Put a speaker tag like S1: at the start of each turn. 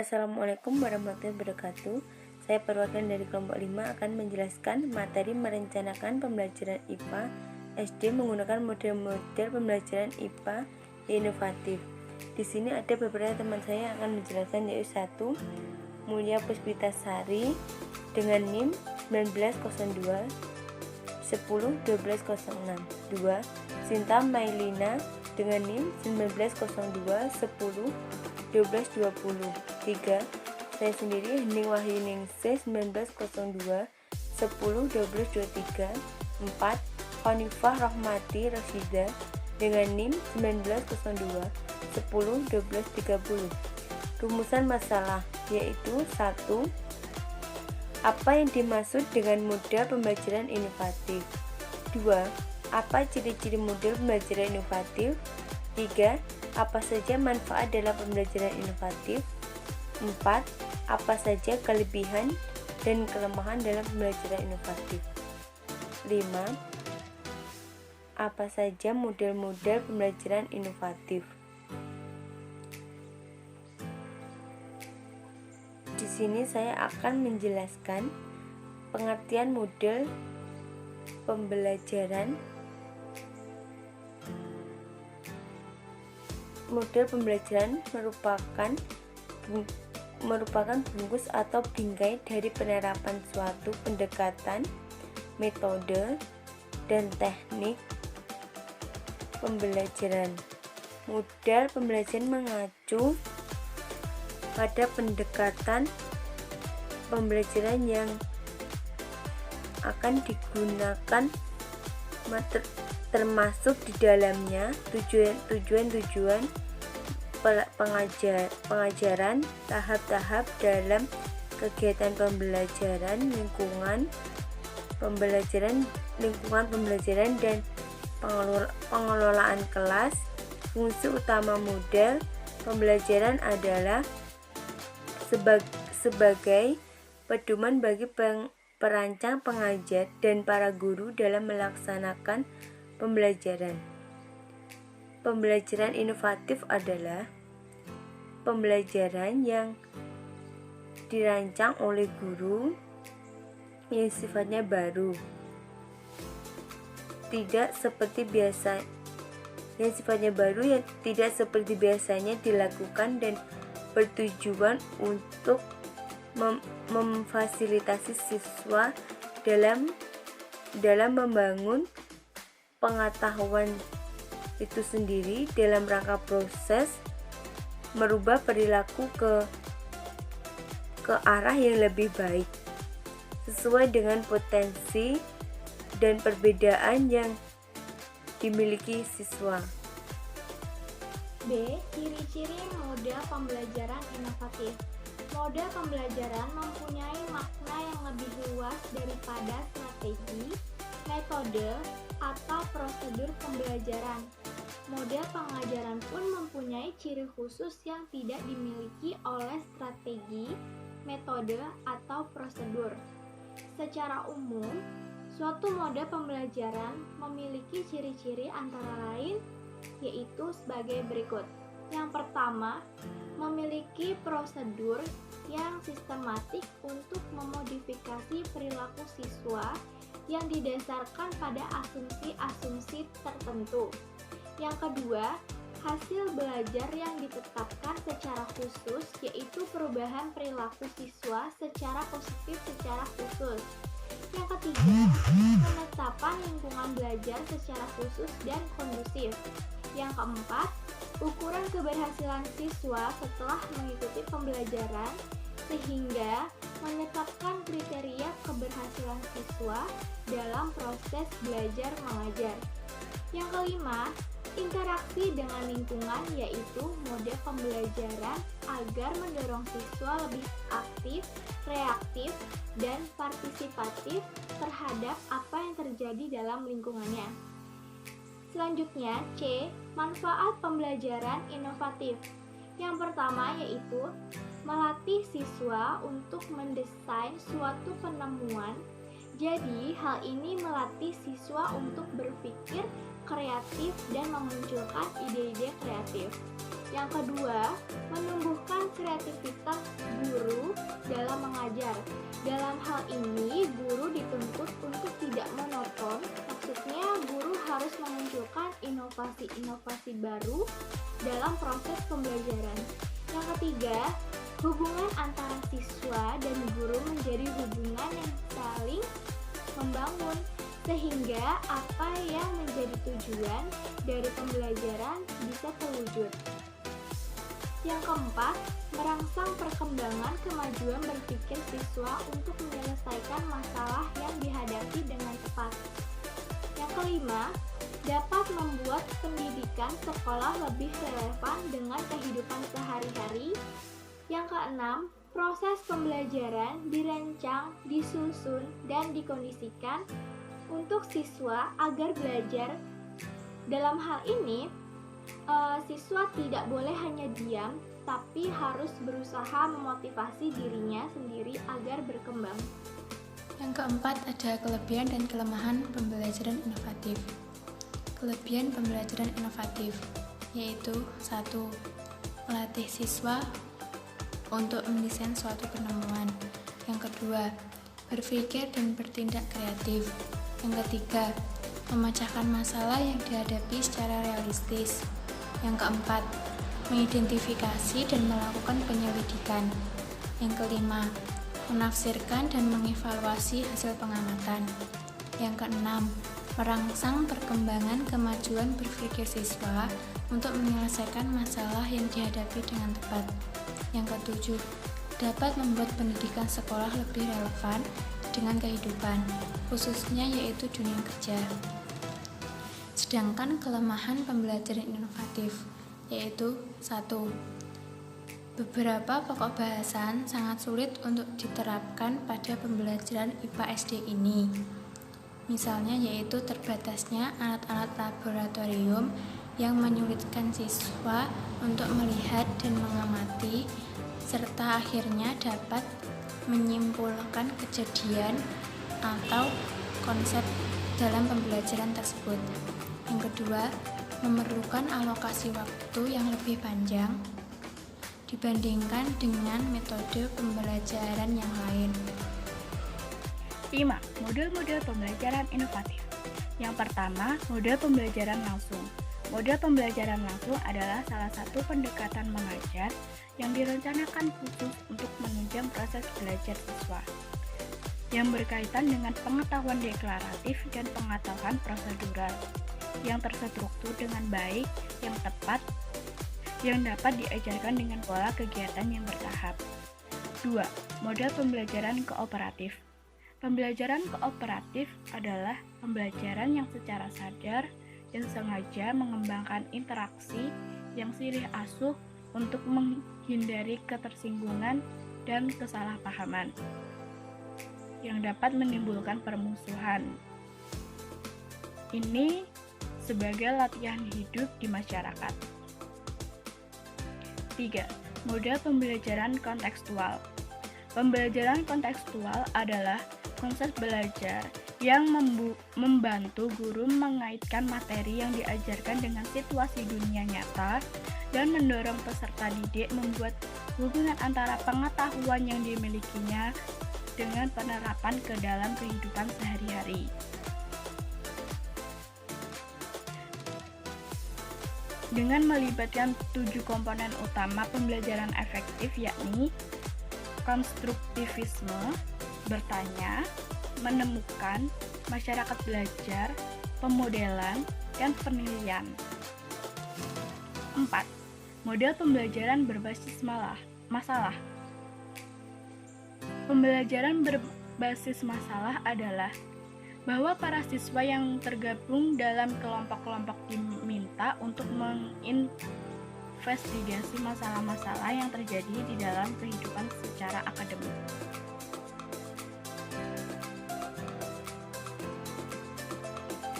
S1: Assalamualaikum warahmatullahi wabarakatuh. Saya perwakilan dari kelompok 5 akan menjelaskan materi merencanakan pembelajaran IPA SD menggunakan model-model pembelajaran IPA yang inovatif. Di sini ada beberapa teman saya yang akan menjelaskan, yaitu 1. Mulia Puspitasari dengan NIM 1902 10-1206. 2. Sinta Mailina dengan NIM 1902 10-1220. 3. Saya sendiri Hening Wahyuningsih 1902 10-1223. 4. Hanifah Rahmati Rasida dengan NIM 1902 10-1230. Rumusan masalah yaitu 1. Apa yang dimaksud dengan model pembelajaran inovatif? 2. Apa ciri-ciri model pembelajaran inovatif? 3. Apa saja manfaat dalam pembelajaran inovatif? 4. Apa saja kelebihan dan kelemahan dalam pembelajaran inovatif? 5. Apa saja model-model pembelajaran inovatif? Di sini saya akan menjelaskan pengertian model pembelajaran. Model pembelajaran merupakan bungkus atau bingkai dari penerapan suatu pendekatan, metode, dan teknik pembelajaran. Model pembelajaran mengacu pada pendekatan pembelajaran yang akan digunakan, termasuk di dalamnya tujuan pengajaran, tahap-tahap dalam kegiatan pembelajaran, lingkungan pembelajaran dan pengelolaan kelas. Fungsi utama model pembelajaran adalah sebagai pedoman bagi perancang, pengajar, dan para guru dalam melaksanakan pembelajaran. Pembelajaran inovatif adalah pembelajaran yang dirancang oleh guru yang sifatnya baru, tidak seperti biasanya dilakukan dan bertujuan untuk memfasilitasi siswa dalam membangun pengetahuan itu sendiri dalam rangka proses merubah perilaku ke arah yang lebih baik sesuai dengan potensi dan perbedaan yang dimiliki siswa.
S2: B. Ciri-ciri model pembelajaran inovatif. Model pembelajaran mempunyai makna yang lebih luas daripada strategi, metode, atau prosedur pembelajaran. Model pengajaran pun mempunyai ciri khusus yang tidak dimiliki oleh strategi, metode, atau prosedur. Secara umum, suatu model pembelajaran memiliki ciri-ciri antara lain yaitu sebagai berikut. Yang pertama, memiliki prosedur yang sistematik untuk memodifikasi perilaku siswa yang didasarkan pada asumsi-asumsi tertentu. Yang kedua, hasil belajar yang ditetapkan secara khusus, yaitu perubahan perilaku siswa secara positif secara khusus. Yang ketiga, penetapan lingkungan belajar secara khusus dan kondusif. Yang keempat, ukuran keberhasilan siswa setelah mengikuti pembelajaran sehingga menetapkan kriteria keberhasilan siswa dalam proses belajar mengajar. Yang kelima, interaksi dengan lingkungan, yaitu model pembelajaran agar mendorong siswa lebih aktif, reaktif, dan partisipatif terhadap apa yang terjadi dalam lingkungannya. Selanjutnya, C. Manfaat pembelajaran inovatif. Yang pertama yaitu melatih siswa untuk mendesain suatu penemuan. Jadi, hal ini melatih siswa untuk berpikir kreatif dan memunculkan ide-ide kreatif. Yang kedua, menumbuhkan kreativitas pelajar. Dalam hal ini, guru dituntut untuk tidak monoton, maksudnya guru harus memunculkan inovasi-inovasi baru dalam proses pembelajaran. Yang ketiga, hubungan antara siswa dan guru menjadi hubungan yang saling membangun, sehingga apa yang menjadi tujuan dari pembelajaran bisa terwujud. Yang keempat, merangsang perkembangan kemajuan berpikir siswa untuk menyelesaikan masalah yang dihadapi dengan tepat. Yang kelima, dapat membuat pendidikan sekolah lebih relevan dengan kehidupan sehari-hari. Yang keenam, proses pembelajaran dirancang, disusun, dan dikondisikan untuk siswa agar belajar. Dalam hal ini, siswa tidak boleh hanya diam, tapi harus berusaha memotivasi dirinya sendiri agar berkembang.
S3: Yang keempat, ada kelebihan dan kelemahan pembelajaran inovatif. Kelebihan pembelajaran inovatif yaitu 1. Melatih siswa untuk mendesain suatu penemuan. Yang kedua, berpikir dan bertindak kreatif. Yang ketiga, memecahkan masalah yang dihadapi secara realistis. Yang keempat, mengidentifikasi dan melakukan penyelidikan. Yang kelima, menafsirkan dan mengevaluasi hasil pengamatan. Yang keenam, merangsang perkembangan kemajuan berpikir siswa untuk menyelesaikan masalah yang dihadapi dengan tepat. Yang ketujuh, dapat membuat pendidikan sekolah lebih relevan dengan kehidupan, khususnya yaitu dunia kerja. Sedangkan kelemahan pembelajaran inovatif yaitu 1. Beberapa pokok bahasan sangat sulit untuk diterapkan pada pembelajaran IPA SD ini. Misalnya yaitu terbatasnya alat-alat laboratorium yang menyulitkan siswa untuk melihat dan mengamati, serta akhirnya dapat menyimpulkan kejadian atau konsep dalam pembelajaran tersebut. Yang kedua, memerlukan alokasi waktu yang lebih panjang dibandingkan dengan metode pembelajaran yang lain.
S4: 5. Model-model pembelajaran inovatif. Yang pertama, model pembelajaran langsung. Model pembelajaran langsung adalah salah satu pendekatan mengajar yang direncanakan khusus untuk menunjang proses belajar siswa, yang berkaitan dengan pengetahuan deklaratif dan pengetahuan prosedural, yang terstruktur dengan baik, yang tepat, yang dapat diajarkan dengan pola kegiatan yang bertahap. 2. Model pembelajaran kooperatif. Pembelajaran kooperatif adalah pembelajaran yang secara sadar dan sengaja mengembangkan interaksi yang silih asuh untuk menghindari ketersinggungan dan kesalahpahaman yang dapat menimbulkan permusuhan. Ini sebagai latihan hidup di masyarakat. 3. Model pembelajaran kontekstual. Pembelajaran kontekstual adalah konsep belajar yang membantu guru mengaitkan materi yang diajarkan dengan situasi dunia nyata dan mendorong peserta didik membuat hubungan antara pengetahuan yang dimilikinya dengan penerapan ke dalam kehidupan sehari-hari. Dengan melibatkan 7 komponen utama pembelajaran efektif, yakni konstruktivisme, bertanya, menemukan, masyarakat belajar, pemodelan, dan penilaian. 4. Model pembelajaran berbasis masalah. Pembelajaran berbasis masalah adalah bahwa para siswa yang tergabung dalam kelompok-kelompok diminta untuk menginvestigasi masalah-masalah yang terjadi di dalam kehidupan secara akademik.